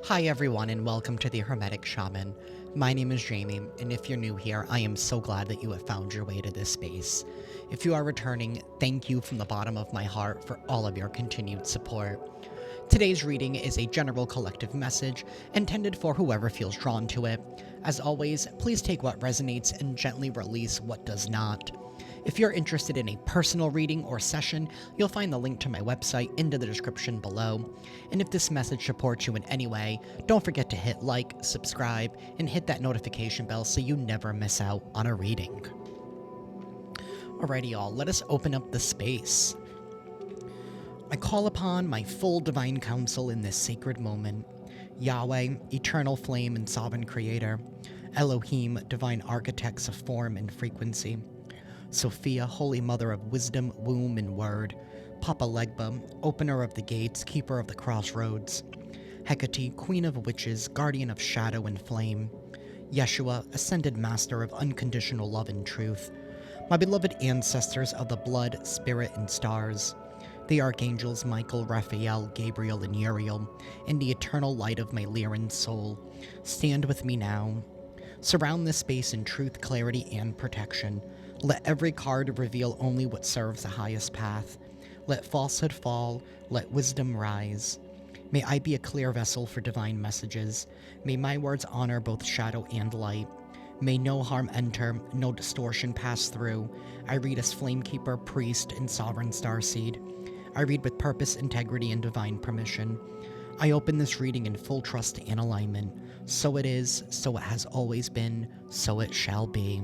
Hi everyone and welcome to the Hermetic Shaman. My name is Jayme, and if you're new here, I am so glad that you have found your way to this space. If you are returning, thank you from the bottom of my heart for all of your continued support. Today's reading is a general collective message intended for whoever feels drawn to it. As always, please take what resonates and gently release what does not. If you're interested in a personal reading or session, you'll find the link to my website in the description below. And if this message supports you in any way, don't forget to hit like, subscribe, and hit that notification bell so you never miss out on a reading. Alrighty y'all, let us open up the space. I call upon my full divine counsel in this sacred moment. Yahweh, eternal flame and sovereign creator. Elohim, divine architects of form and frequency. Sophia, holy mother of wisdom, womb, and word. Papa Legba, opener of the gates, keeper of the crossroads. Hecate, queen of witches, guardian of shadow and flame. Yeshua, ascended master of unconditional love and truth. My beloved ancestors of the blood, spirit, and stars. The archangels Michael, Raphael, Gabriel, and Uriel, in the eternal light of my Lyran soul. Stand with me now. Surround this space in truth, clarity, and protection. Let every card reveal only what serves the highest path. Let falsehood fall, let wisdom rise. May I be a clear vessel for divine messages. May my words honor both shadow and light. May no harm enter, no distortion pass through. I read as flamekeeper, priest, and sovereign starseed. I read with purpose, integrity, and divine permission. I open this reading in full trust and alignment. So it is, so it has always been, so it shall be.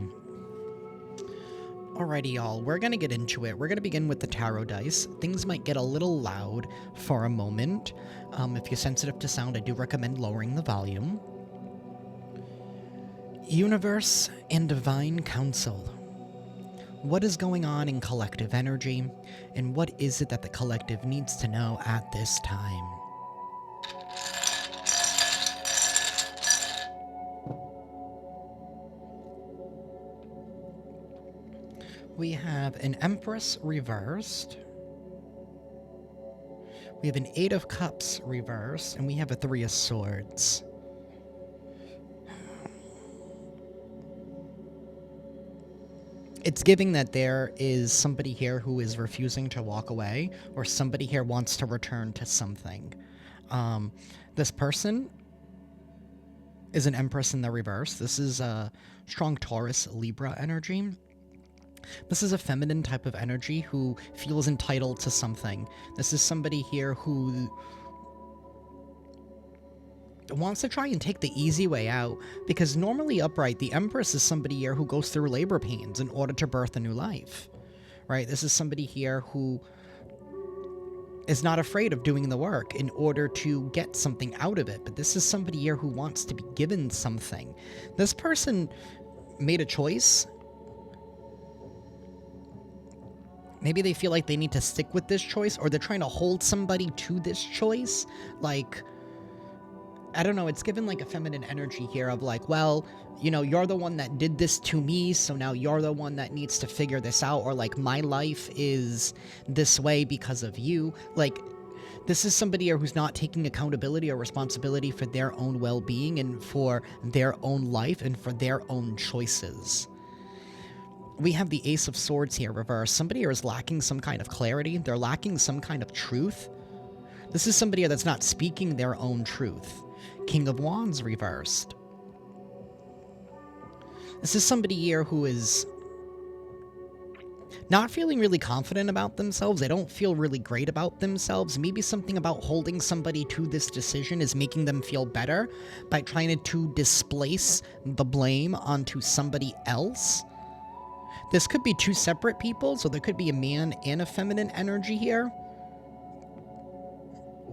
Alrighty y'all, we're gonna get into it. We're gonna begin with the tarot dice. Things might get a little loud for a moment. If you're sensitive to sound, I do recommend lowering the volume. Universe and divine counsel. What is going on in collective energy, and what is it that the collective needs to know at this time? We have an Empress reversed. We have an Eight of Cups reversed, and we have a Three of Swords. It's giving that there is somebody here who is refusing to walk away, or somebody here wants to return to something. This person is an Empress in the reverse. This is a strong Taurus Libra energy. This is a feminine type of energy who feels entitled to something. This is somebody here who wants to try and take the easy way out, because normally upright, the Empress is somebody here who goes through labor pains in order to birth a new life, right? This is somebody here who is not afraid of doing the work in order to get something out of it, but this is somebody here who wants to be given something. This person made a choice. Maybe they feel like they need to stick with this choice, or they're trying to hold somebody to this choice. Like, I don't know, it's given like a feminine energy here of like, well, you know, you're the one that did this to me, so now you're the one that needs to figure this out, or like, my life is this way because of you. Like, this is somebody here who's not taking accountability or responsibility for their own well-being and for their own life and for their own choices. We have the Ace of Swords here reversed. Somebody here is lacking some kind of clarity. They're lacking some kind of truth. This is somebody here that's not speaking their own truth. King of Wands reversed. This is somebody here who is not feeling really confident about themselves. They don't feel really great about themselves. Maybe something about holding somebody to this decision is making them feel better by trying to displace the blame onto somebody else. This could be two separate people, so there could be a man and a feminine energy here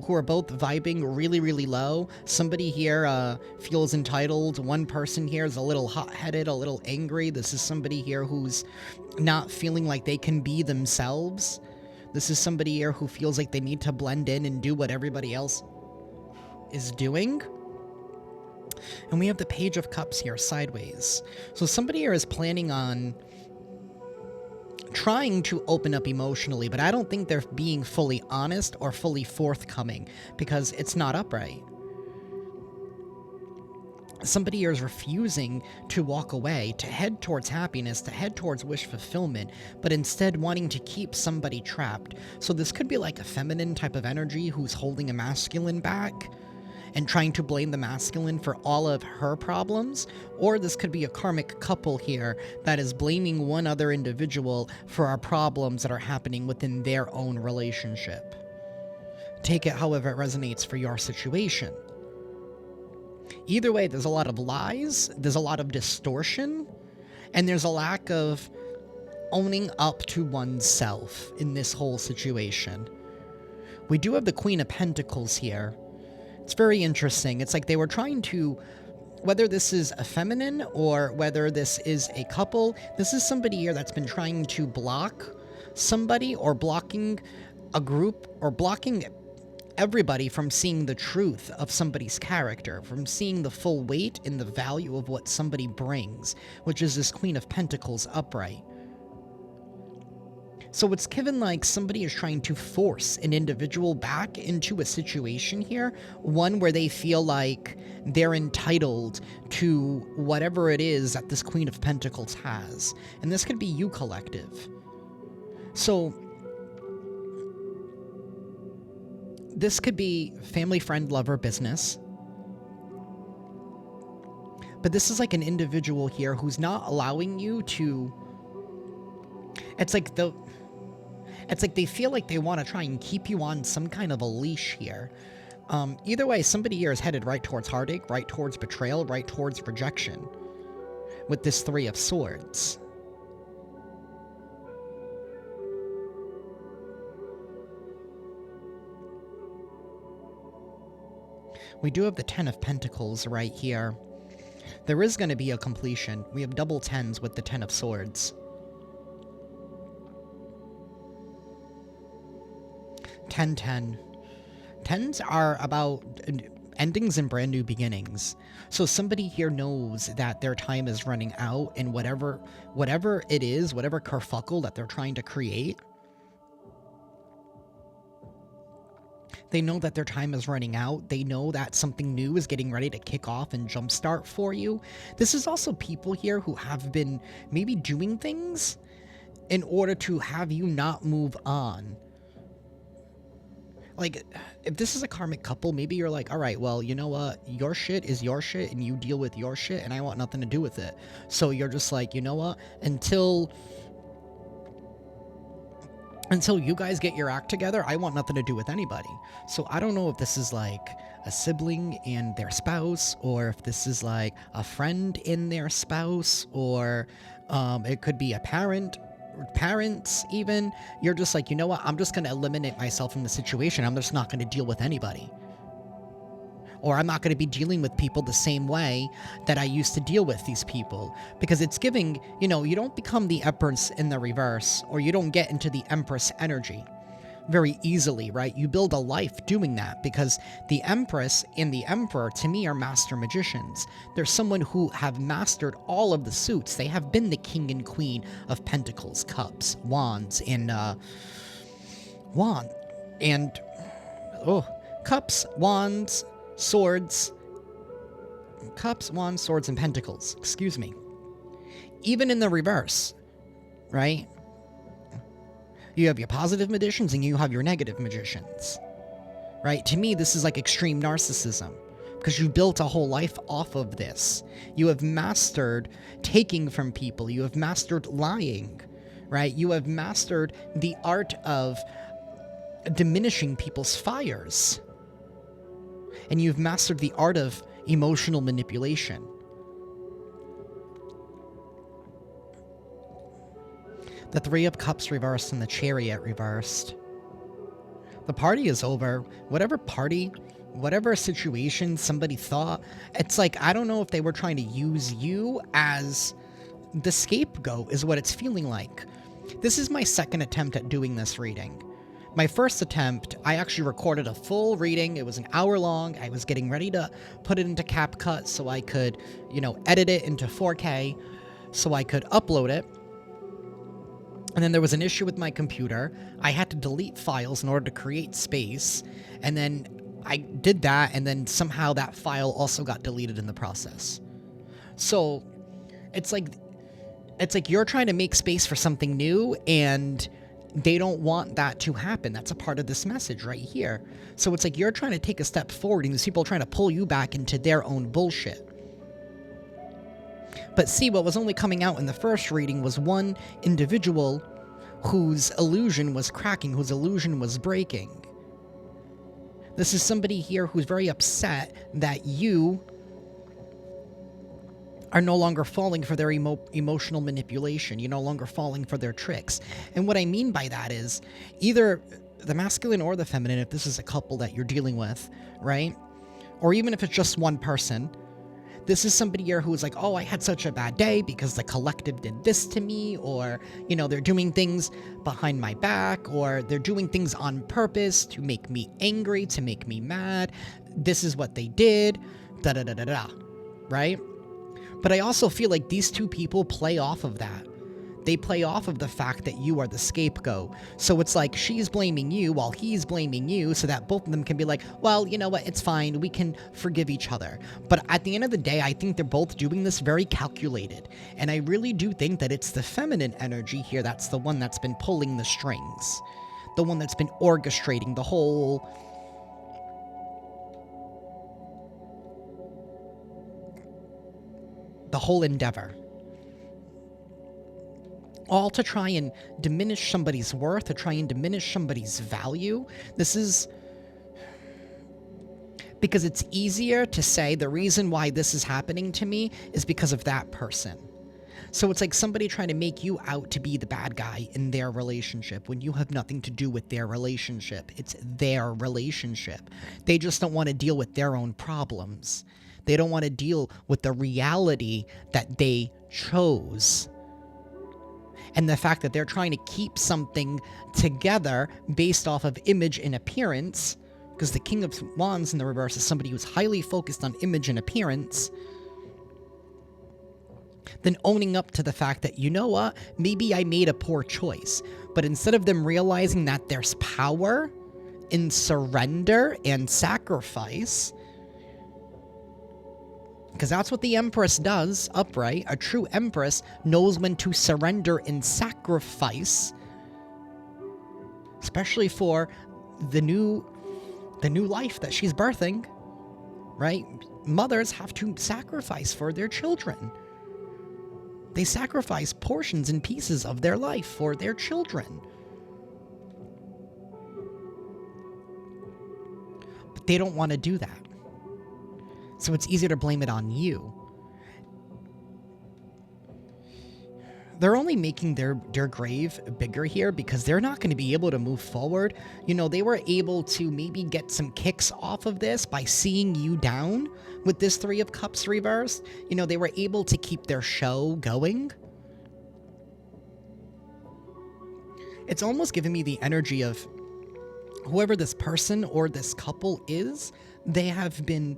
who are both vibing really, really low. Somebody here feels entitled. One person here is a little hot-headed, a little angry. This is somebody here who's not feeling like they can be themselves. This is somebody here who feels like they need to blend in and do what everybody else is doing. And we have the Page of Cups here sideways. So somebody here is planning on trying to open up emotionally, but I don't think they're being fully honest or fully forthcoming because it's not upright. Somebody here is refusing to walk away, to head towards happiness, to head towards wish fulfillment, but instead wanting to keep somebody trapped. So this could be like a feminine type of energy who's holding a masculine back and trying to blame the masculine for all of her problems, or this could be a karmic couple here that is blaming one other individual for our problems that are happening within their own relationship. Take it however it resonates for your situation. Either way, there's a lot of lies, there's a lot of distortion, and there's a lack of owning up to oneself in this whole situation. We do have the Queen of Pentacles here. It's very interesting. It's like they were trying to, whether this is a feminine or whether this is a couple, this is somebody here that's been trying to block somebody or blocking a group or blocking everybody from seeing the truth of somebody's character, from seeing the full weight and the value of what somebody brings, which is this Queen of Pentacles upright. So it's given like somebody is trying to force an individual back into a situation here, one where they feel like they're entitled to whatever it is that this Queen of Pentacles has. And this could be you, collective. So this could be family, friend, lover, business. But this is like an individual here who's not allowing you to... It's like they feel like they want to try and keep you on some kind of a leash here. Either way, somebody here is headed right towards heartache, right towards betrayal, right towards rejection. With this Three of Swords. We do have the Ten of Pentacles right here. There is going to be a completion. We have double tens with the Ten of Swords. 10-10. Tens are about endings and brand new beginnings. So somebody here knows that their time is running out, and whatever it is, whatever kerfuffle that they're trying to create, they know that their time is running out. They know that something new is getting ready to kick off and jumpstart for you. This is also people here who have been maybe doing things in order to have you not move on. Like, if this is a karmic couple, maybe you're like, all right, well, you know what? Your shit is your shit, and you deal with your shit, and I want nothing to do with it. So you're just like, you know what? Until you guys get your act together, I want nothing to do with anybody. So I don't know if this is like a sibling and their spouse, or if this is like a friend in their spouse, or it could be a parents even. You're just like, you know what, I'm just going to eliminate myself from the situation. I'm just not going to deal with anybody. Or I'm not going to be dealing with people the same way that I used to deal with these people. Because it's giving, you know, you don't become the Empress in the reverse, or you don't get into the Empress energy very easily, right? You build a life doing that, because the Empress and the Emperor, to me, are master magicians. They're someone who have mastered all of the suits. They have been the King and Queen of Pentacles, Cups, Wands, and Cups, Wands, Swords. Cups, Wands, Swords, and Pentacles. Excuse me. Even in the reverse, right? You have your positive magicians and you have your negative magicians, right? To me, this is like extreme narcissism, because you built a whole life off of this. You have mastered taking from people. You have mastered lying, right? You have mastered the art of diminishing people's fires. And you've mastered the art of emotional manipulation. The Three of Cups reversed and the Chariot reversed. The party is over. Whatever party, whatever situation somebody thought, it's like, I don't know if they were trying to use you as the scapegoat, is what it's feeling like. This is my second attempt at doing this reading. My first attempt, I actually recorded a full reading. It was an hour long. I was getting ready to put it into CapCut so I could, you know, edit it into 4K so I could upload it. And then there was an issue with my computer. I had to delete files in order to create space. And then I did that, and then somehow that file also got deleted in the process. So it's like you're trying to make space for something new, and they don't want that to happen. That's a part of this message right here. So it's like you're trying to take a step forward, and these people are trying to pull you back into their own bullshit. But see, what was only coming out in the first reading was one individual whose illusion was cracking, whose illusion was breaking. This is somebody here who's very upset that you are no longer falling for their emotional manipulation. You're no longer falling for their tricks. And what I mean by that is either the masculine or the feminine, if this is a couple that you're dealing with, right? Or even if it's just one person, this is somebody here who's like, oh, I had such a bad day because the collective did this to me, or, you know, they're doing things behind my back, or they're doing things on purpose to make me angry, to make me mad. This is what they did, da-da-da-da-da, right? But I also feel like these two people play off of that. They play off of the fact that you are the scapegoat. So it's like she's blaming you while he's blaming you, so that both of them can be like, well, you know what, it's fine, we can forgive each other. But at the end of the day, I think they're both doing this very calculated. And I really do think that it's the feminine energy here that's the one that's been pulling the strings. The one that's been orchestrating the whole endeavor. All to try and diminish somebody's worth, to try and diminish somebody's value. This is because it's easier to say the reason why this is happening to me is because of that person. So it's like somebody trying to make you out to be the bad guy in their relationship when you have nothing to do with their relationship. It's their relationship. They just don't want to deal with their own problems. They don't want to deal with the reality that they chose. And the fact that they're trying to keep something together based off of image and appearance, because the King of Wands in the reverse is somebody who's highly focused on image and appearance, then owning up to the fact that, you know what, maybe I made a poor choice. But instead of them realizing that there's power in surrender and sacrifice, because that's what the Empress does, upright. A true Empress knows when to surrender and sacrifice, especially for the new life that she's birthing, right? Mothers have to sacrifice for their children. They sacrifice portions and pieces of their life for their children. But they don't want to do that. So it's easier to blame it on you. They're only making their grave bigger here because they're not going to be able to move forward. You know, they were able to maybe get some kicks off of this by seeing you down with this Three of Cups reversed. You know, they were able to keep their show going. It's almost giving me the energy of whoever this person or this couple is, they have been...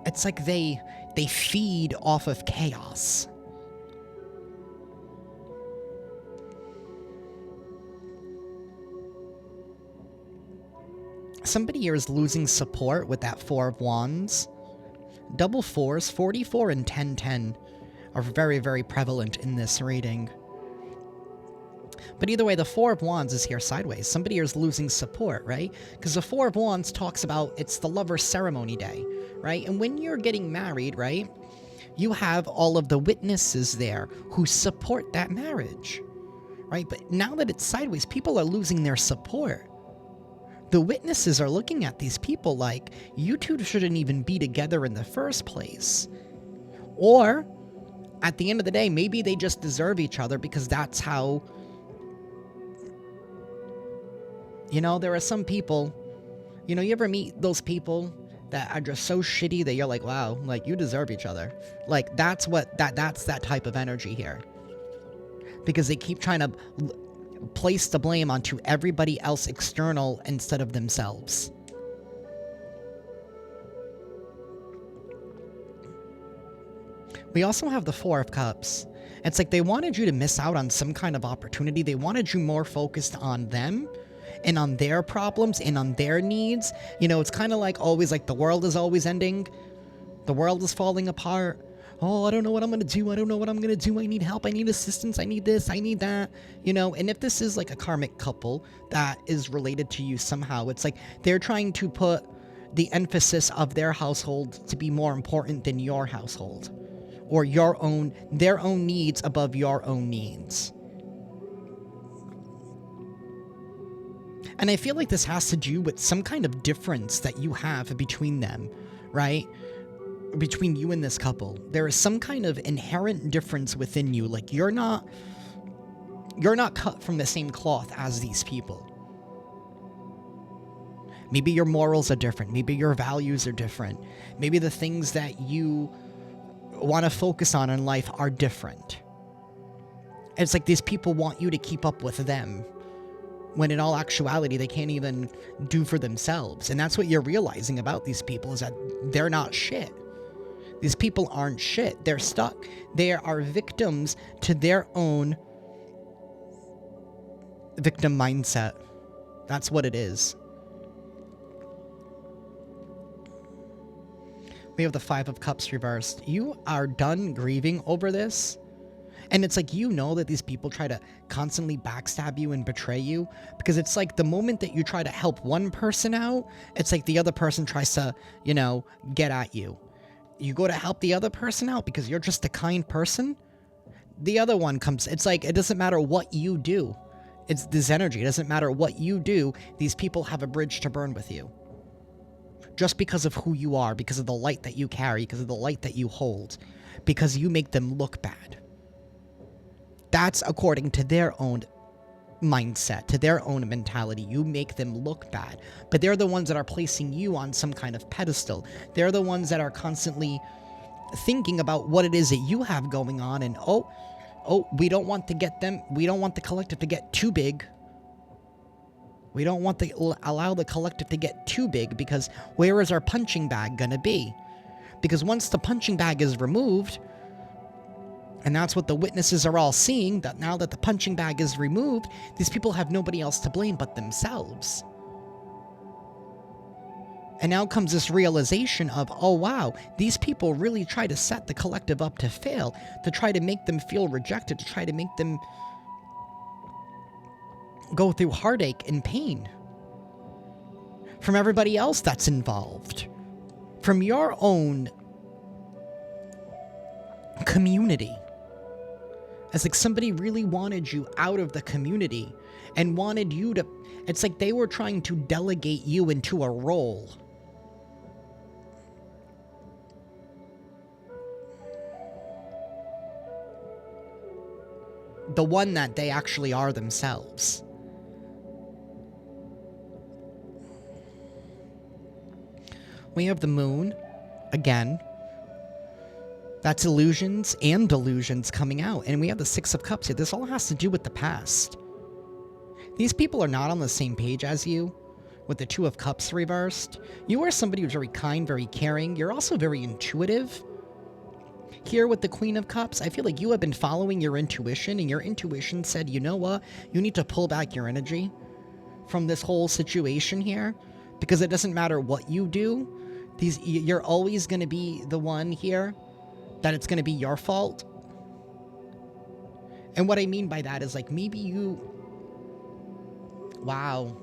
It's like they feed off of chaos. Somebody here is losing support with that Four of Wands. Double fours, 44 and 1010 are very, very prevalent in this reading. But either way, the Four of Wands is here sideways. Somebody here is losing support, right? Because the Four of Wands talks about it's the lover's ceremony day, right? And when you're getting married, right, you have all of the witnesses there who support that marriage, right? But now that it's sideways, people are losing their support. The witnesses are looking at these people like, you two shouldn't even be together in the first place. Or, at the end of the day, maybe they just deserve each other because that's how... You know, there are some people, you know, you ever meet those people that are just so shitty that you're like, wow, like, you deserve each other. Like, that's that type of energy here. Because they keep trying to place the blame onto everybody else external instead of themselves. We also have the Four of Cups. It's like they wanted you to miss out on some kind of opportunity. They wanted you more focused on them and on their problems and on their needs. You know, it's kind of like always like the world is always ending. The world is falling apart. Oh, I don't know what I'm going to do. I don't know what I'm going to do. I need help. I need assistance. I need this. I need that. You know, and if this is like a karmic couple that is related to you somehow, it's like they're trying to put the emphasis of their household to be more important than your household, or their own needs above your own needs. And I feel like this has to do with some kind of difference that you have between them, right? Between you and this couple. There is some kind of inherent difference within you. Like you're not cut from the same cloth as these people. Maybe your morals are different. Maybe your values are different. Maybe the things that you want to focus on in life are different. It's like these people want you to keep up with them, when in all actuality, they can't even do for themselves. And that's what you're realizing about these people, is that they're not shit. These people aren't shit. They're stuck. They are victims to their own victim mindset. That's what it is. We have the Five of Cups reversed. You are done grieving over this. And it's like, you know that these people try to constantly backstab you and betray you, because it's like the moment that you try to help one person out, it's like the other person tries to, you know, get at you. You go to help the other person out because you're just a kind person. The other one comes. It's like, it doesn't matter what you do. It's this energy. It doesn't matter what you do. These people have a bridge to burn with you. Just because of who you are, because of the light that you carry, because of the light that you hold, because you make them look bad. That's according to their own mindset, to their own mentality. You make them look bad. But they're the ones that are placing you on some kind of pedestal. They're the ones that are constantly thinking about what it is that you have going on. And, oh, we don't want the collective to get too big. We don't want to allow the collective to get too big, because where is our punching bag going to be? Because once the punching bag is removed, and that's what the witnesses are all seeing, that now that the punching bag is removed, these people have nobody else to blame but themselves. And now comes this realization of, oh wow, these people really try to set the collective up to fail, to try to make them feel rejected, to try to make them go through heartache and pain from everybody else that's involved, from your own community. It's like somebody really wanted you out of the community and wanted you to, it's like they were trying to delegate you into a role. The one that they actually are themselves. We have the moon, again. That's illusions and delusions coming out. And we have the Six of Cups here. This all has to do with the past. These people are not on the same page as you, with the Two of Cups reversed. You are somebody who's very kind, very caring. You're also very intuitive. Here with the Queen of Cups, I feel like you have been following your intuition, and your intuition said, you know what? You need to pull back your energy from this whole situation here, because it doesn't matter what you do. You're always going to be the one here that it's going to be your fault. And what I mean by that is, like, maybe you... Wow.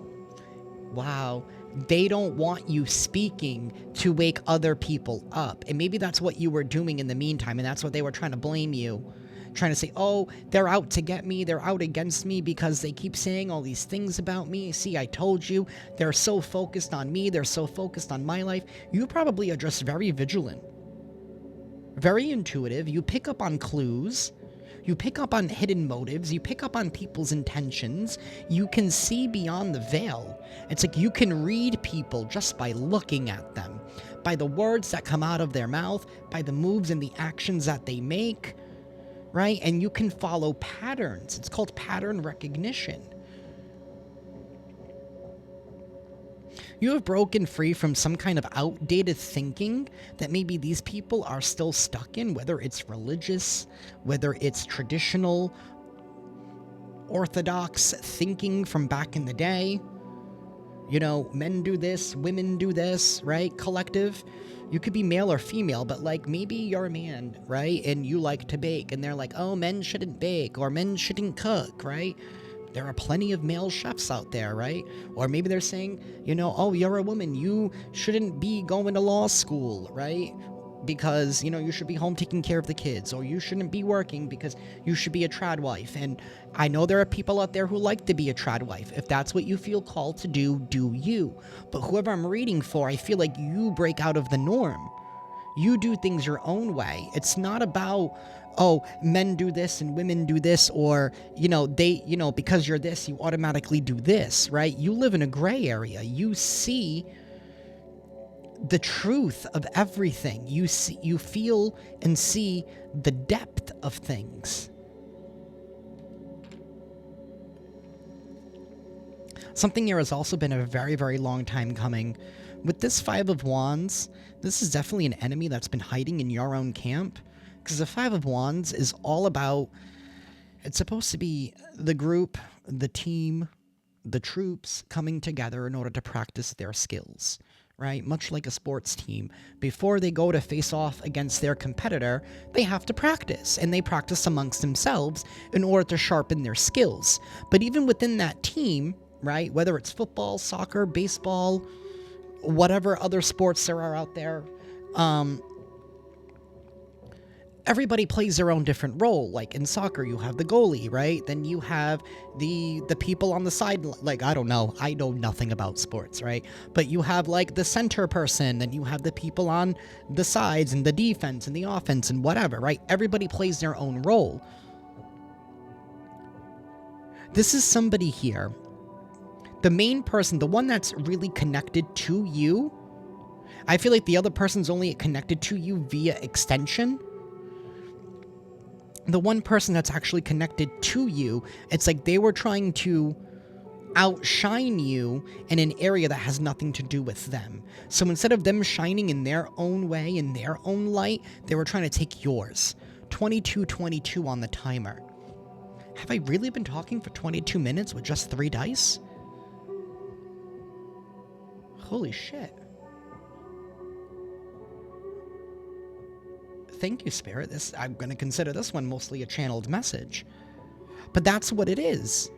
They don't want you speaking to wake other people up. And maybe that's what you were doing in the meantime, and that's what they were trying to blame you. Trying to say, oh, they're out to get me, they're out against me because they keep saying all these things about me. See, I told you, they're so focused on me, they're so focused on my life. You probably are just very vigilant. Very intuitive. You pick up on clues. You pick up on hidden motives. You pick up on people's intentions. You can see beyond the veil. It's like you can read people just by looking at them, by the words that come out of their mouth, by the moves and the actions that they make, right? And you can follow patterns. It's called pattern recognition. You have broken free from some kind of outdated thinking that maybe these people are still stuck in, whether it's religious, whether it's traditional, orthodox thinking from back in the day. You know, men do this, women do this, right? Collective. You could be male or female, but like maybe you're a man, right? And you like to bake, and they're like, oh, men shouldn't bake, or men shouldn't cook, right? There are plenty of male chefs out there, right? Or maybe they're saying, you know, oh, you're a woman, you shouldn't be going to law school, right? Because, you know, you should be home taking care of the kids, or you shouldn't be working because you should be a trad wife. And I know there are people out there who like to be a trad wife. If that's what you feel called to do, do you. But whoever I'm reading for, I feel like you break out of the norm. You do things your own way. It's not about, oh, men do this and women do this, or, you know, they, you know, because you're this, you automatically do this, right? You live in a gray area. You see the truth of everything. You see, you feel and see the depth of things. Something here has also been a very, very long time coming. With this Five of Wands, this is definitely an enemy that's been hiding in your own camp. Because the Five of Wands is all about, it's supposed to be the group, the team, the troops coming together in order to practice their skills, right? Much like a sports team. Before they go to face off against their competitor, they have to practice, and they practice amongst themselves in order to sharpen their skills. But even within that team, right, whether it's football, soccer, baseball, whatever other sports there are out there, everybody plays their own different role. Like in soccer, you have the goalie, right? Then you have the people on the side. Like, I don't know. I know nothing about sports, right? But you have like the center person, then you have the people on the sides and the defense and the offense and whatever, right? Everybody plays their own role. This is somebody here. The main person, the one that's really connected to you, I feel like the other person's only connected to you via extension. The one person that's actually connected to you, it's like they were trying to outshine you in an area that has nothing to do with them. So instead of them shining in their own way, in their own light, they were trying to take yours. 2222 on the timer. Have I really been talking for 22 minutes with just 3 dice? Holy shit. Thank you, Spirit. I'm going to consider this one mostly a channeled message. But that's what it is.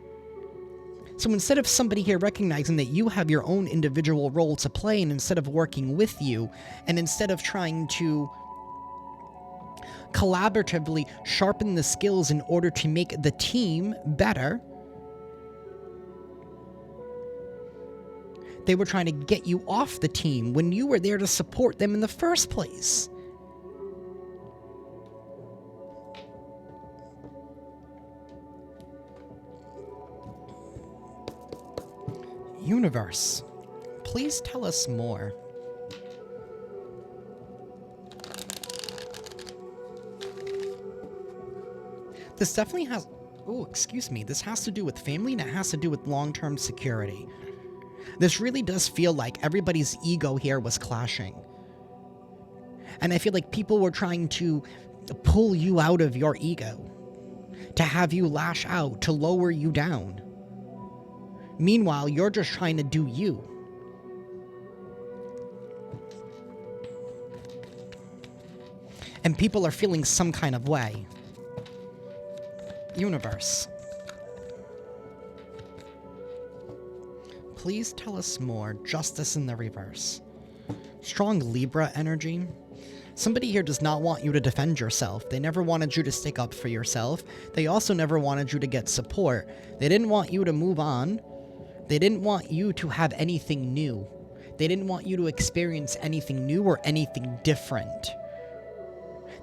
So instead of somebody here recognizing that you have your own individual role to play, and instead of working with you, and instead of trying to collaboratively sharpen the skills in order to make the team better, they were trying to get you off the team when you were there to support them in the first place. Universe, please tell us more. This definitely has... Oh, excuse me. This has to do with family, and it has to do with long-term security. This really does feel like everybody's ego here was clashing. And I feel like people were trying to pull you out of your ego, to have you lash out, to lower you down. Meanwhile, you're just trying to do you. And people are feeling some kind of way. Universe, please tell us more. Justice in the reverse. Strong Libra energy. Somebody here does not want you to defend yourself. They never wanted you to stick up for yourself. They also never wanted you to get support. They didn't want you to move on. They didn't want you to have anything new. They didn't want you to experience anything new or anything different.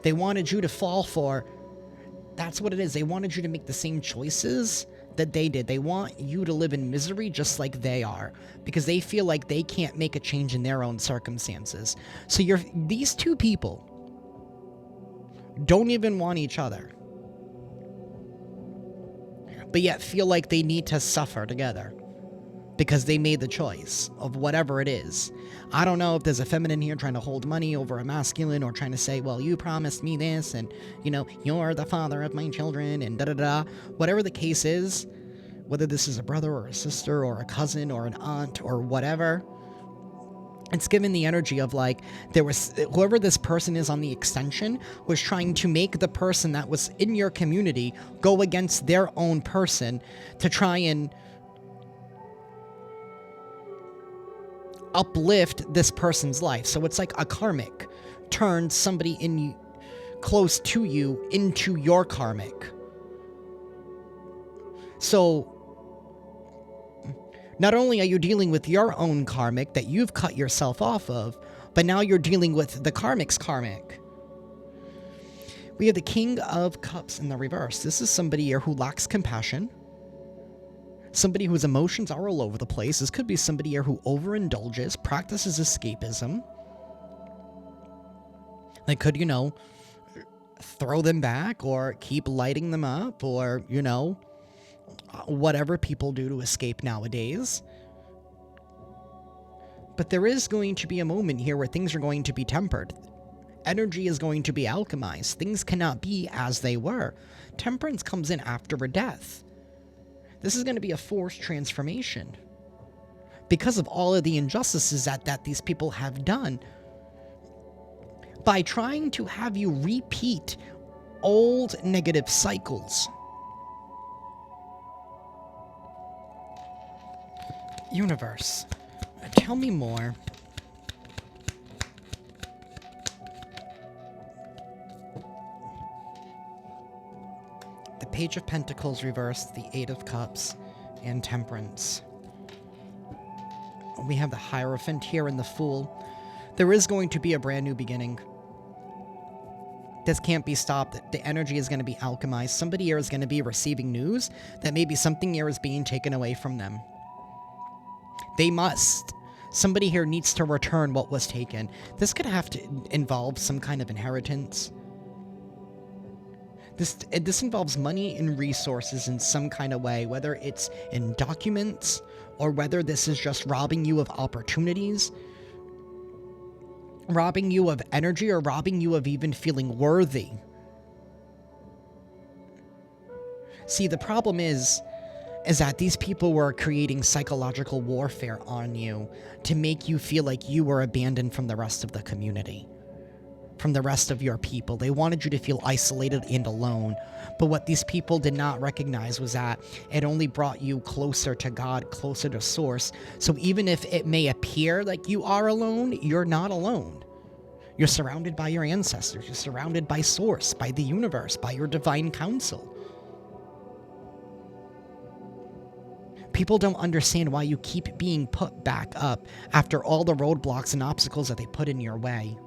They wanted you to fall for... That's what it is. They wanted you to make the same choices that they did. They want you to live in misery just like they are, because they feel like they can't make a change in their own circumstances. So these two people don't even want each other, but yet feel like they need to suffer together because they made the choice of whatever it is. I don't know if there's a feminine here trying to hold money over a masculine, or trying to say, well, you promised me this, and, you know, you're the father of my children, and da-da-da. Whatever the case is, whether this is a brother or a sister or a cousin or an aunt or whatever, it's given the energy of like, there was, whoever this person is on the extension was trying to make the person that was in your community go against their own person to try and uplift this person's life. So it's like a karmic turned somebody in close to you into your karmic. So not only are you dealing with your own karmic that you've cut yourself off of, but now you're dealing with the karmic's karmic. We have the King of Cups in the reverse. This is somebody here who lacks compassion. Somebody whose emotions are all over the place. This could be somebody here who overindulges, practices escapism. They could, you know, throw them back or keep lighting them up, or, you know, whatever people do to escape nowadays. But there is going to be a moment here where things are going to be tempered. Energy is going to be alchemized. Things cannot be as they were. Temperance comes in after a death. This is going to be a forced transformation because of all of the injustices that these people have done. By trying to have you repeat old negative cycles. Universe, tell me more. The Page of Pentacles reversed, the Eight of Cups, and Temperance. We have the Hierophant here and the Fool. There is going to be a brand new beginning. This can't be stopped. The energy is going to be alchemized. Somebody here is going to be receiving news that maybe something here is being taken away from them. They must. Somebody here needs to return what was taken. This could have to involve some kind of inheritance. This involves money and resources in some kind of way, whether it's in documents or whether this is just robbing you of opportunities, robbing you of energy, or robbing you of even feeling worthy. See, the problem is that these people were creating psychological warfare on you to make you feel like you were abandoned from the rest of the community, from the rest of your people. They wanted you to feel isolated and alone. But what these people did not recognize was that it only brought you closer to God, closer to Source. So even if it may appear like you are alone, you're not alone. You're surrounded by your ancestors. You're surrounded by Source, by the universe, by your divine counsel. People don't understand why you keep being put back up after all the roadblocks and obstacles that they put in your way.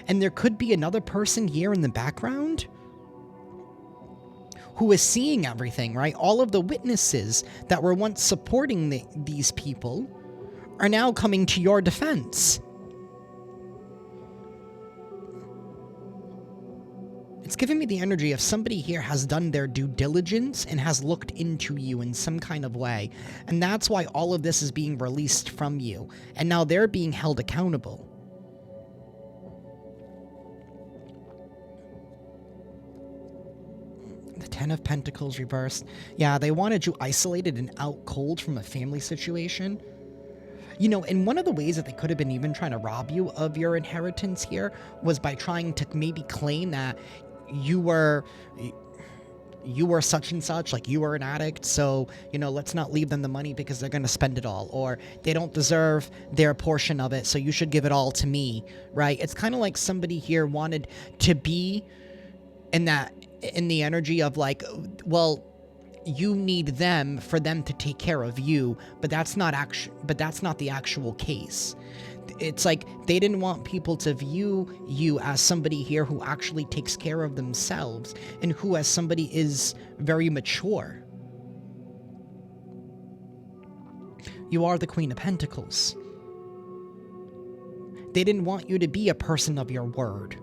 And there could be another person here in the background who is seeing everything, right? All of the witnesses that were once supporting these people are now coming to your defense. It's giving me the energy of somebody here has done their due diligence and has looked into you in some kind of way. And that's why all of this is being released from you. And now they're being held accountable. The Ten of Pentacles reversed. Yeah, they wanted you isolated and out cold from a family situation. You know, and one of the ways that they could have been even trying to rob you of your inheritance here was by trying to maybe claim that you were such and such, like you were an addict, so, you know, let's not leave them the money because they're going to spend it all, or they don't deserve their portion of it, so you should give it all to me, right? It's kind of like somebody here wanted to be in the energy of like, well, you need them for them to take care of you, but that's not the actual case. It's like they didn't want people to view you as somebody here who actually takes care of themselves and who as somebody is very mature. You are the Queen of Pentacles. They didn't want you to be a person of your word.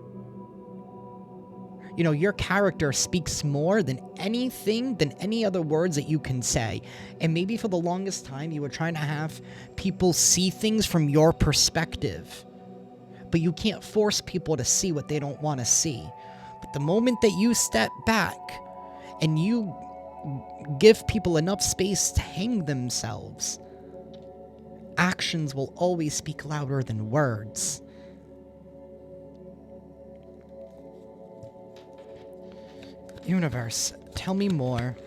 You know, your character speaks more than anything, than any other words that you can say. And maybe for the longest time, you were trying to have people see things from your perspective. But you can't force people to see what they don't want to see. But the moment that you step back and you give people enough space to hang themselves, actions will always speak louder than words. Universe, tell me more.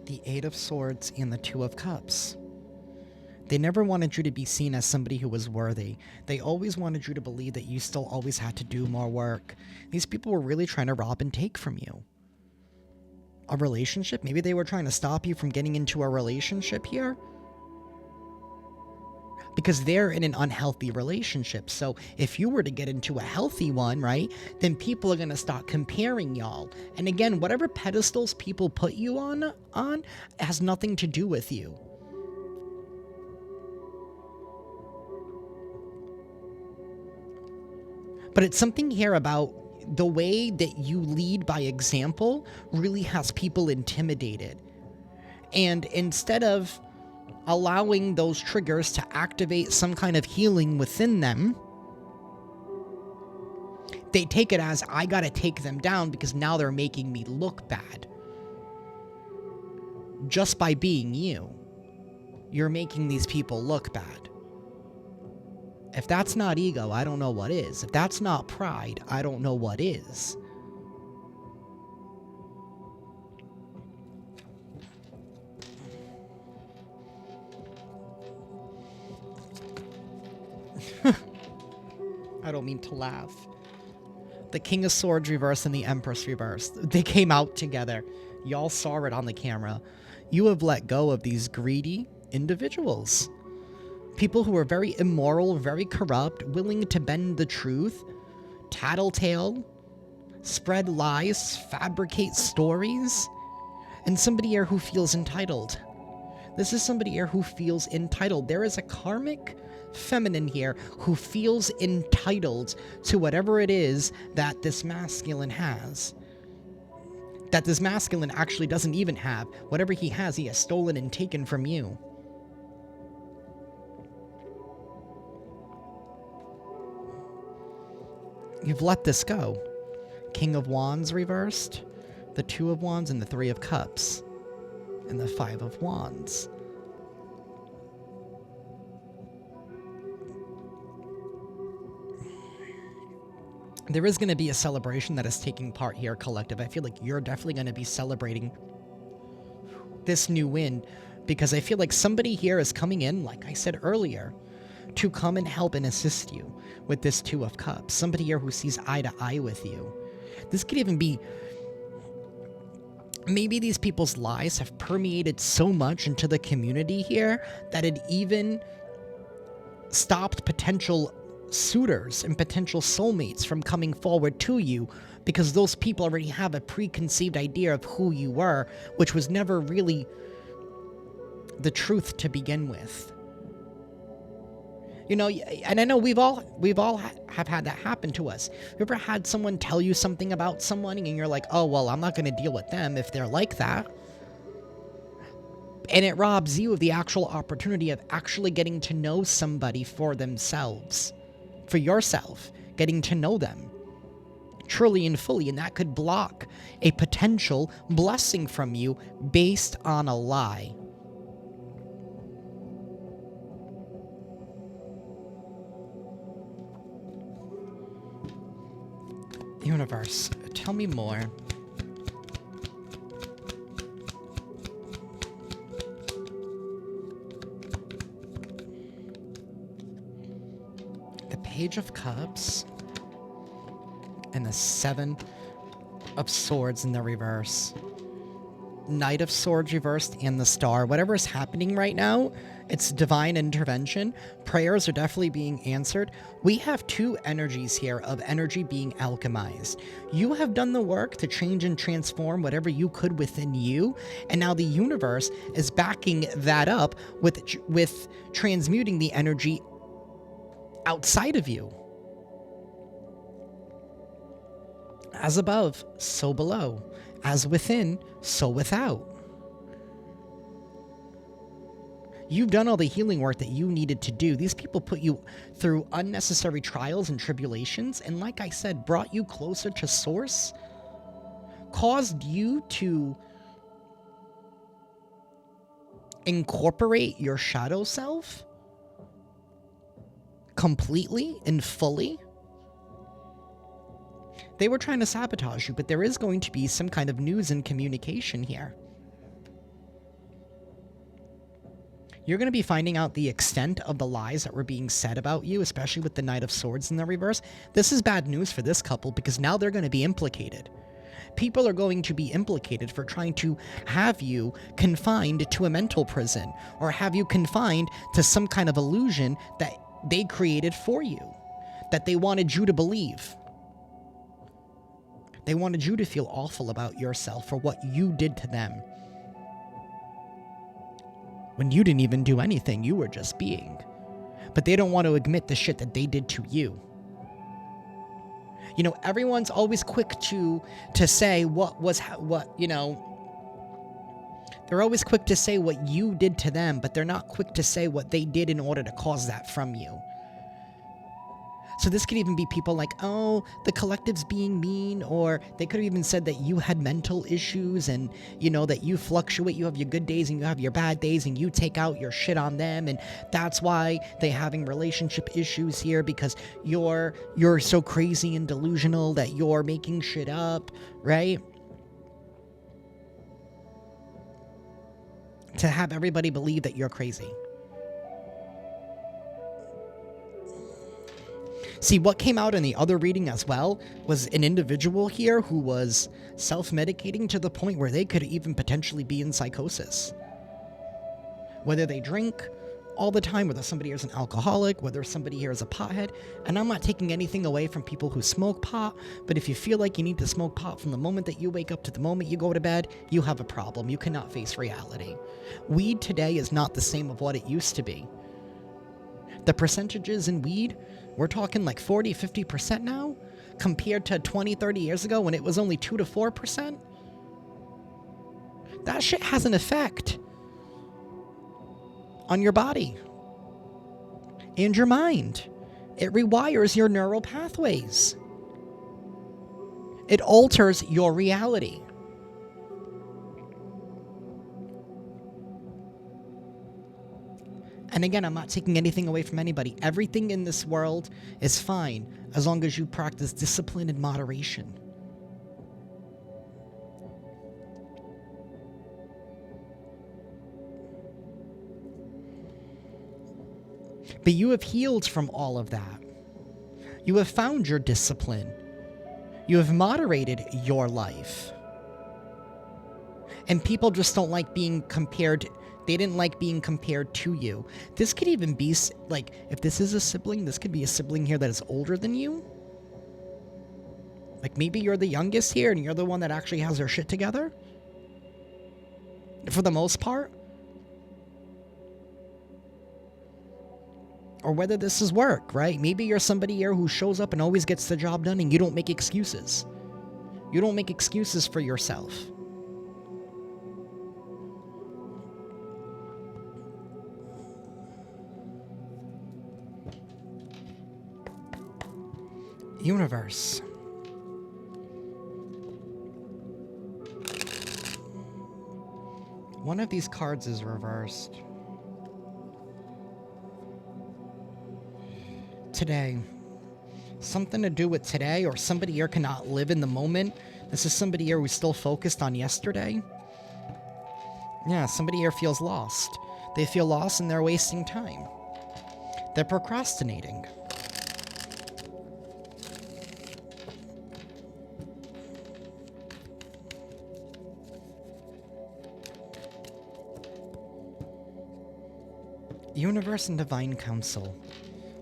The Eight of Swords and the Two of Cups. They never wanted you to be seen as somebody who was worthy. They always wanted you to believe that you still always had to do more work. These people were really trying to rob and take from you. A relationship? Maybe they were trying to stop you from getting into a relationship here? Because they're in an unhealthy relationship. So if you were to get into a healthy one, right, then people are going to start comparing y'all. And again, whatever pedestals people put you on has nothing to do with you. But it's something here about the way that you lead by example really has people intimidated. And instead of allowing those triggers to activate some kind of healing within them, they take it as, I gotta take them down because now they're making me look bad. Just by being you, you're making these people look bad. If that's not ego, I don't know what is. If that's not pride, I don't know what is. I don't mean to laugh. The King of Swords reversed and the Empress reversed. They came out together. Y'all saw it on the camera. You have let go of these greedy individuals. People who are very immoral, very corrupt, willing to bend the truth, tattletale, spread lies, fabricate stories, and somebody here who feels entitled. This is somebody here who feels entitled. There is a karmic feminine here who feels entitled to whatever it is that this masculine has. That this masculine actually doesn't even have. Whatever he has stolen and taken from you. You've let this go. King of Wands reversed, the Two of Wands and the Three of Cups, and the Five of Wands. There is going to be a celebration that is taking part here, collective. I feel like you're definitely going to be celebrating this new win, because I feel like somebody here is coming in, like I said earlier, to come and help and assist you with this Two of Cups. Somebody here who sees eye to eye with you. This could even be, maybe these people's lies have permeated so much into the community here that it even stopped potential suitors and potential soulmates from coming forward to you, because those people already have a preconceived idea of who you were, which was never really the truth to begin with. You know, and I know we've all have had that happen to us. You ever had someone tell you something about someone and you're like, oh, well, I'm not going to deal with them if they're like that. And it robs you of the actual opportunity of actually getting to know somebody for themselves. For yourself, getting to know them truly and fully, and that could block a potential blessing from you based on a lie. Universe, tell me more. Page of Cups and the Seven of Swords in the reverse. Knight of Swords reversed and the Star. Whatever is happening right now It's divine intervention. Prayers are definitely being answered. We have two energies here of energy being alchemized. You have done the work to change and transform whatever you could within you, and now the universe is backing that up with transmuting the energy outside of you. As above, so below. As within, so without. You've done all the healing work that you needed to do. These people put you through unnecessary trials and tribulations, and like I said, brought you closer to Source, caused you to incorporate your shadow self completely and fully. They were trying to sabotage you, but there is going to be some kind of news and communication here. You're going to be finding out the extent of the lies that were being said about you, especially with the Knight of Swords in the reverse. This is bad news for this couple because now they're going to be implicated. People are going to be implicated for trying to have you confined to a mental prison or have you confined to some kind of illusion that they created for you, that they wanted you to believe. They wanted you to feel awful about yourself for what you did to them. When you didn't even do anything, you were just being. But they don't want to admit the shit that they did to you. You know, everyone's always quick to say they're always quick to say what you did to them, but they're not quick to say what they did in order to cause that from you. So this could even be people like, oh, the collective's being mean, or they could have even said that you had mental issues and, you know, that you fluctuate, you have your good days and you have your bad days and you take out your shit on them, and that's why they're having relationship issues here, because you're so crazy and delusional that you're making shit up, right? To have everybody believe that you're crazy. See, what came out in the other reading as well was an individual here who was self-medicating to the point where they could even potentially be in psychosis. Whether they drink all the time, whether somebody here is an alcoholic, whether somebody here is a pothead, and I'm not taking anything away from people who smoke pot, but if you feel like you need to smoke pot from the moment that you wake up to the moment you go to bed, you have a problem. You cannot face reality. Weed today is not the same of what it used to be. The percentages in weed, we're talking like 40, 50% now, compared to 20, 30 years ago when it was only 2 to 4%. That shit has an effect on your body and your mind. It rewires your neural pathways. It alters your reality. And again, I'm not taking anything away from anybody. Everything in this world is fine as long as you practice discipline and moderation. But you have healed from all of that. You have found your discipline. You have moderated your life. And people just don't like being compared. They didn't like being compared to you. This could even be, like, if this is a sibling, this could be a sibling here that is older than you. Like, maybe you're the youngest here and you're the one that actually has their shit together. For the most part. Or whether this is work, right? Maybe you're somebody here who shows up and always gets the job done and you don't make excuses. You don't make excuses for yourself. Universe. One of these cards is reversed. Today. Something to do with today, or somebody here cannot live in the moment. This is somebody here who's still focused on yesterday. Yeah, somebody here feels lost. They feel lost and they're wasting time. They're procrastinating. Universe and Divine Council,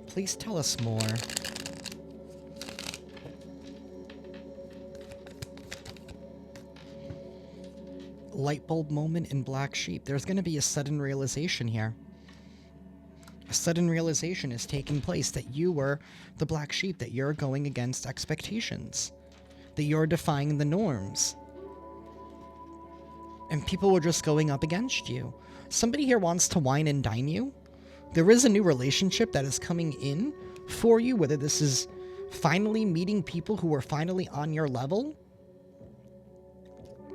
please tell us more. Light bulb moment in Black Sheep. There's going to be a sudden realization here. A sudden realization is taking place that you were the Black Sheep, that you're going against expectations, that you're defying the norms. And people were just going up against you. Somebody here wants to wine and dine you. There is a new relationship that is coming in for you, whether this is finally meeting people who are finally on your level,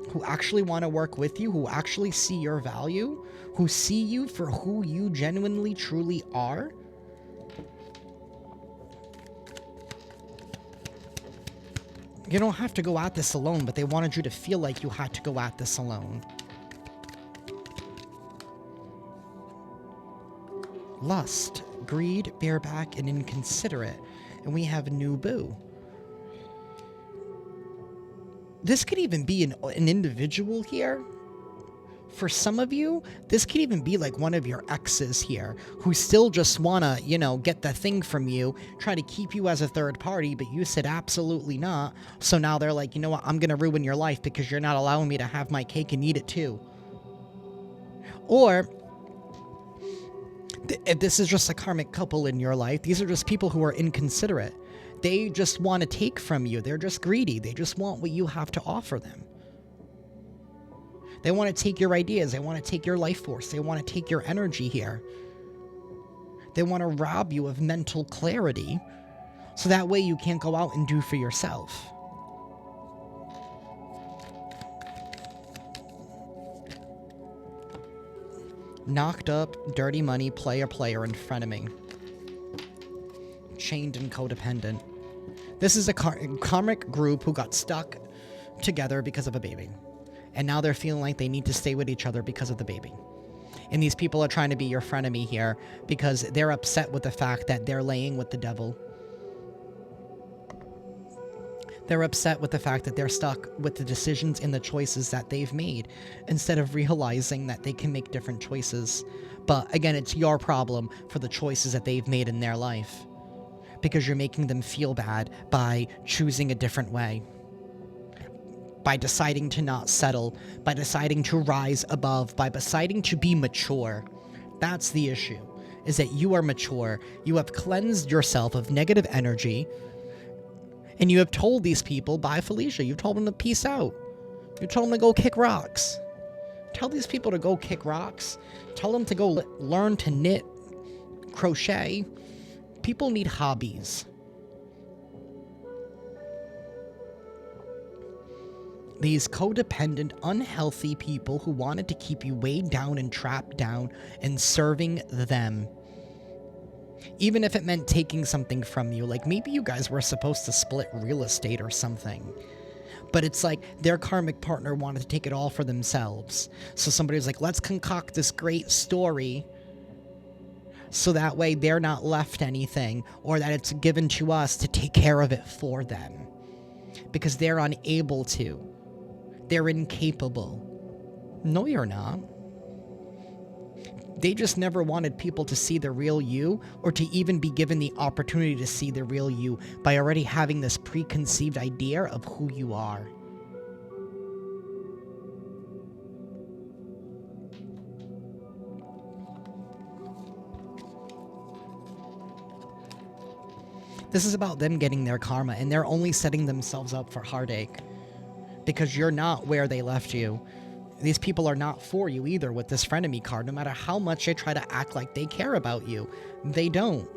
who actually want to work with you, who actually see your value, who see you for who you genuinely, truly are. You don't have to go at this alone, but they wanted you to feel like you had to go at this alone. Lust, greed, bareback, and inconsiderate. And we have new boo. This could even be an individual here. For some of you, this could even be like one of your exes here who still just want to, you know, get the thing from you, try to keep you as a third party, but you said absolutely not. So now they're like, you know what, I'm going to ruin your life because you're not allowing me to have my cake and eat it too. Or if this is just a karmic couple in your life, these are just people who are inconsiderate. They just want to take from you. They're just greedy. They just want what you have to offer them. They want to take your ideas. They want to take your life force. They want to take your energy here. They want to rob you of mental clarity so that way you can't go out and do for yourself. Knocked up, dirty money, player, and frenemy. Chained and codependent. This is a karmic group who got stuck together because of a baby. And now they're feeling like they need to stay with each other because of the baby. And these people are trying to be your frenemy here because they're upset with the fact that they're laying with the devil. They're upset with the fact that they're stuck with the decisions and the choices that they've made instead of realizing that they can make different choices. But again, it's your problem for the choices that they've made in their life because you're making them feel bad by choosing a different way, by deciding to not settle, by deciding to rise above, by deciding to be mature. That's the issue, is that you are mature. You have cleansed yourself of negative energy. And you have told these people, bye Felicia. You've told them to peace out. You told them to go kick rocks. Tell these people to go kick rocks. Tell them to go learn to knit, crochet. People need hobbies. These codependent, unhealthy people who wanted to keep you weighed down and trapped down and serving them. Even if it meant taking something from you, like maybe you guys were supposed to split real estate or something. But it's like their karmic partner wanted to take it all for themselves. So somebody's like, let's concoct this great story so that way they're not left anything, or that it's given to us to take care of it for them. Because they're unable to. They're incapable. No, you're not. They just never wanted people to see the real you, or to even be given the opportunity to see the real you by already having this preconceived idea of who you are. This is about them getting their karma, and they're only setting themselves up for heartache. Because you're not where they left you. These people are not for you either with this frenemy card, no matter how much they try to act like they care about you. They don't.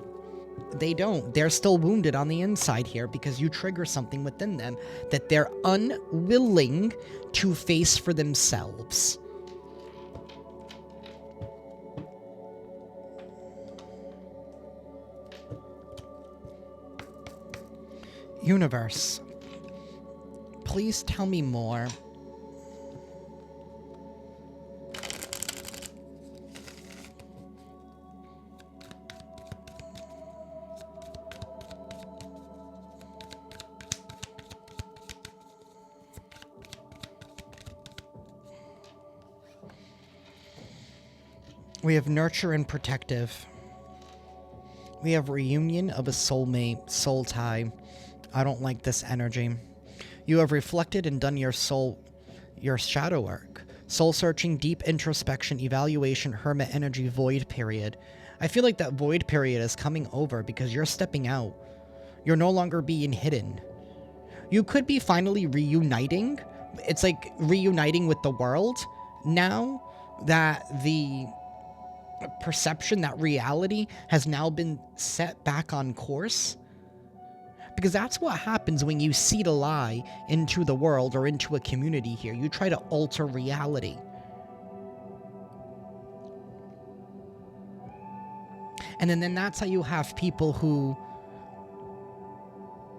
They don't. They're still wounded on the inside here because you trigger something within them that they're unwilling to face for themselves. Universe, please tell me more. We have nurture and protective. We have reunion of a soulmate, soul tie. I don't like this energy. You have reflected and done your shadow work. Soul searching, deep introspection, evaluation, hermit energy, void period. I feel like that void period is coming over because you're stepping out. You're no longer being hidden. You could be finally reuniting. It's like reuniting with the world now that the perception, that reality has now been set back on course. Because that's what happens when you seed a lie into the world or into a community here. You try to alter reality. And then that's how you have people who,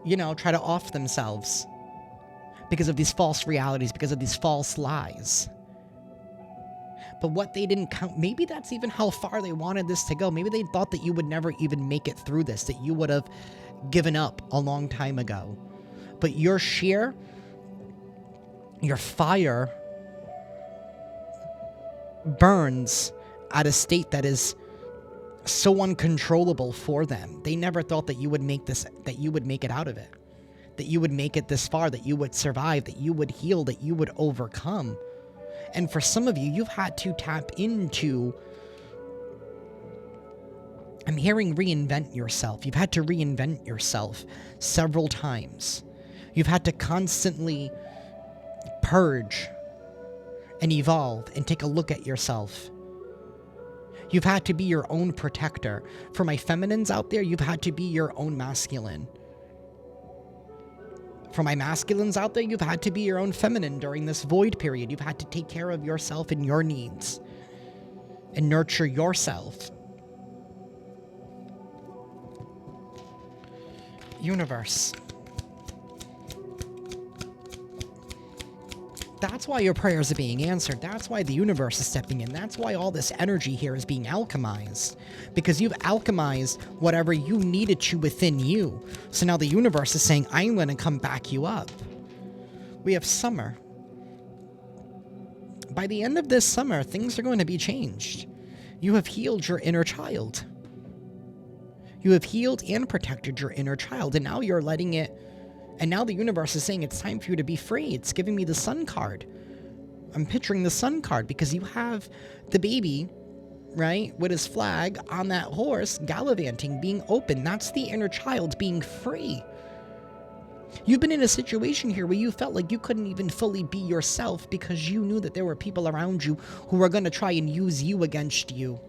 you know, try to off themselves because of these false realities, because of these false lies. But what they didn't count, maybe that's even how far they wanted this to go. Maybe they thought that you would never even make it through this, that you would have given up a long time ago. But your fire burns at a state that is so uncontrollable for them. They never thought that you would make this, that you would make it out of it, that you would make it this far, that you would survive, that you would heal, that you would overcome. And for some of you, you've had to tap into, I'm hearing reinvent yourself. You've had to reinvent yourself several times. You've had to constantly purge and evolve and take a look at yourself. You've had to be your own protector. For my feminines out there, you've had to be your own masculine. For my masculines out there, you've had to be your own feminine during this void period. You've had to take care of yourself and your needs and nurture yourself. Universe. That's why your prayers are being answered. That's why the universe is stepping in. That's why all this energy here is being alchemized. Because you've alchemized whatever you needed to within you. So now the universe is saying, I'm going to come back you up. We have summer. By the end of this summer, things are going to be changed. You have healed your inner child. You have healed and protected your inner child. And now you're letting it... And now the universe is saying it's time for you to be free. It's giving me the sun card. I'm picturing the sun card because you have the baby, right, with his flag on that horse, gallivanting, being open. That's the inner child being free. You've been in a situation here where you felt like you couldn't even fully be yourself because you knew that there were people around you who were going to try and use you against you.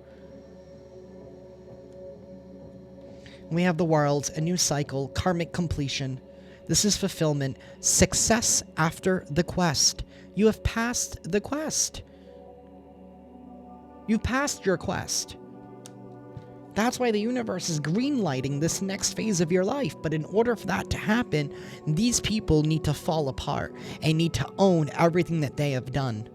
We have the world, a new cycle, karmic completion. This is fulfillment, success after the quest. You have passed the quest. You've passed your quest. That's why the universe is greenlighting this next phase of your life. But in order for that to happen, these people need to fall apart and need to own everything that they have done.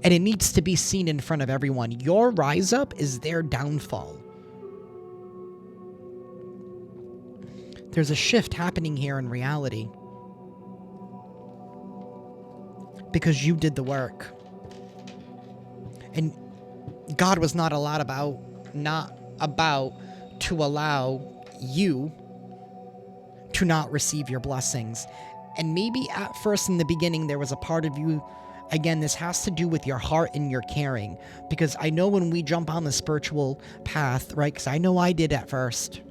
And it needs to be seen in front of everyone. Your rise up is their downfall. There's a shift happening here in reality. Because you did the work. And God was not about to allow you to not receive your blessings. And maybe at first in the beginning there was a part of you, again, this has to do with your heart and your caring. Because I know when we jump on the spiritual path, right? Because I know I did at first.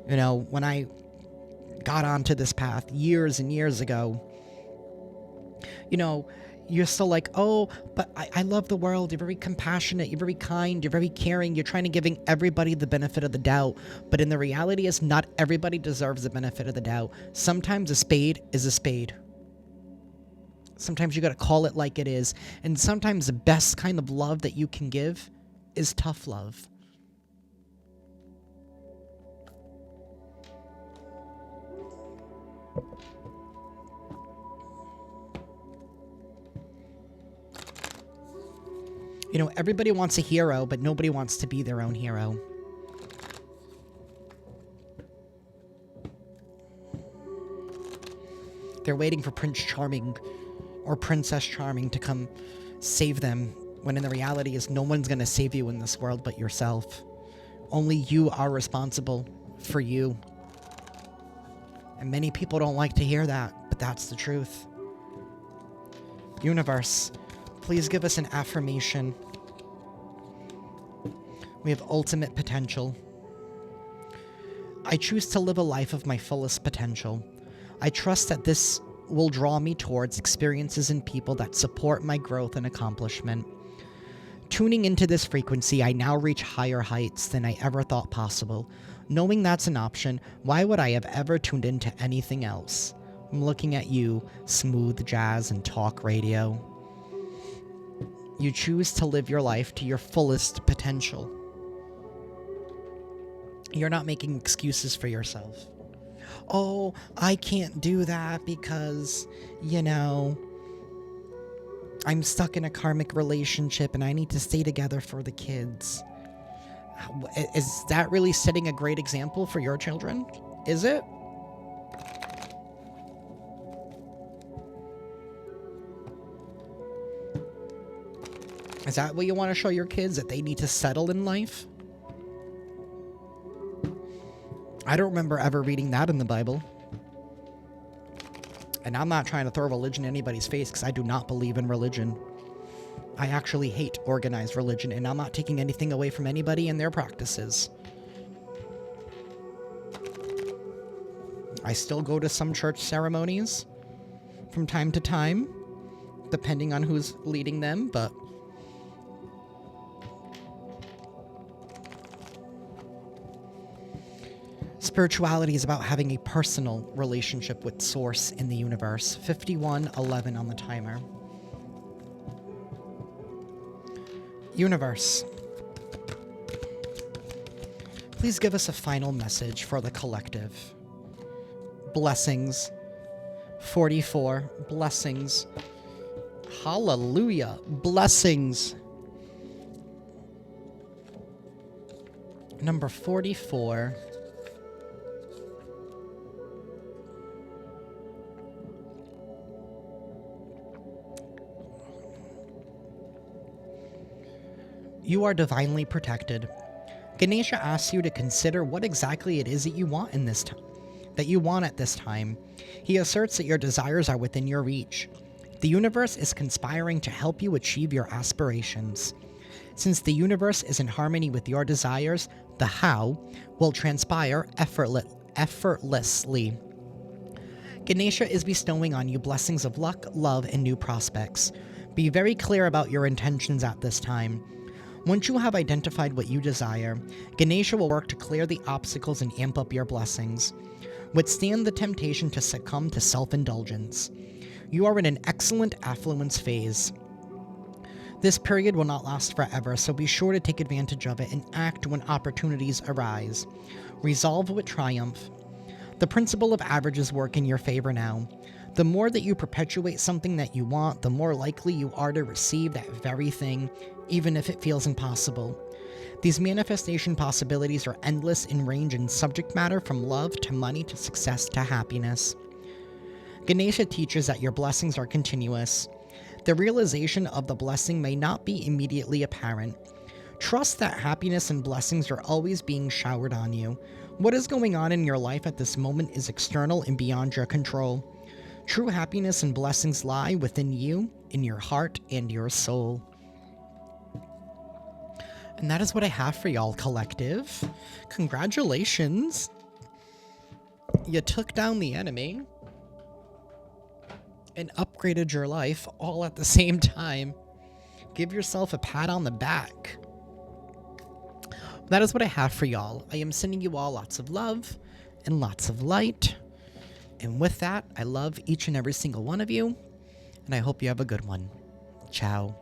You know, when I got onto this path years and years ago, you know, you're still like, oh, but I love the world. You're very compassionate. You're very kind. You're very caring. You're trying to giving everybody the benefit of the doubt. But in the reality is not everybody deserves the benefit of the doubt. Sometimes a spade is a spade. Sometimes you got to call it like it is. And sometimes the best kind of love that you can give is tough love. You know, everybody wants a hero, but nobody wants to be their own hero. They're waiting for Prince Charming or Princess Charming to come save them When in the reality is no one's going to save you in this world but yourself. Only you are responsible for you. And many people don't like to hear that, but that's the truth. Universe, please give us an affirmation. We have ultimate potential. I choose to live a life of my fullest potential. I trust that this will draw me towards experiences and people that support my growth and accomplishment. Tuning into this frequency, I now reach higher heights than I ever thought possible. Knowing that's an option, why would I have ever tuned into anything else? I'm looking at you, smooth jazz and talk radio. You choose to live your life to your fullest potential. You're not making excuses for yourself. Oh, I can't do that because, you know, I'm stuck in a karmic relationship and I need to stay together for the kids. Is that really setting a great example for your children? Is it? Is that what you want to show your kids, that they need to settle in life? I don't remember ever reading that in the Bible. And I'm not trying to throw religion in anybody's face because I do not believe in religion. I actually hate organized religion, and I'm not taking anything away from anybody and their practices. I still go to some church ceremonies from time to time, depending on who's leading them, but spirituality is about having a personal relationship with Source in the universe. 51:11 on the timer. Universe, please give us a final message for the collective. Blessings. 44. Blessings. Hallelujah. Blessings. Number 44. You are divinely protected. Ganesha asks you to consider what exactly it is that you want in this time, that you want at this time. He asserts that your desires are within your reach. The universe is conspiring to help you achieve your aspirations. Since the universe is in harmony with your desires, the how will transpire effortlessly. Ganesha is bestowing on you blessings of luck, love, and new prospects. Be very clear about your intentions at this time. Once you have identified what you desire, Ganesha will work to clear the obstacles and amp up your blessings. Withstand the temptation to succumb to self-indulgence. You are in an excellent affluence phase. This period will not last forever, so be sure to take advantage of it and act when opportunities arise. Resolve with triumph. The principle of averages work in your favor now. The more that you perpetuate something that you want, the more likely you are to receive that very thing, even if it feels impossible. These manifestation possibilities are endless in range and subject matter, from love to money to success to happiness. Ganesha teaches that your blessings are continuous. The realization of the blessing may not be immediately apparent. Trust that happiness and blessings are always being showered on you. What is going on in your life at this moment is external and beyond your control. True happiness and blessings lie within you, in your heart, and your soul. And that is what I have for y'all, collective. Congratulations. You took down the enemy and upgraded your life all at the same time. Give yourself a pat on the back. That is what I have for y'all. I am sending you all lots of love and lots of light. And with that, I love each and every single one of you, and I hope you have a good one. Ciao.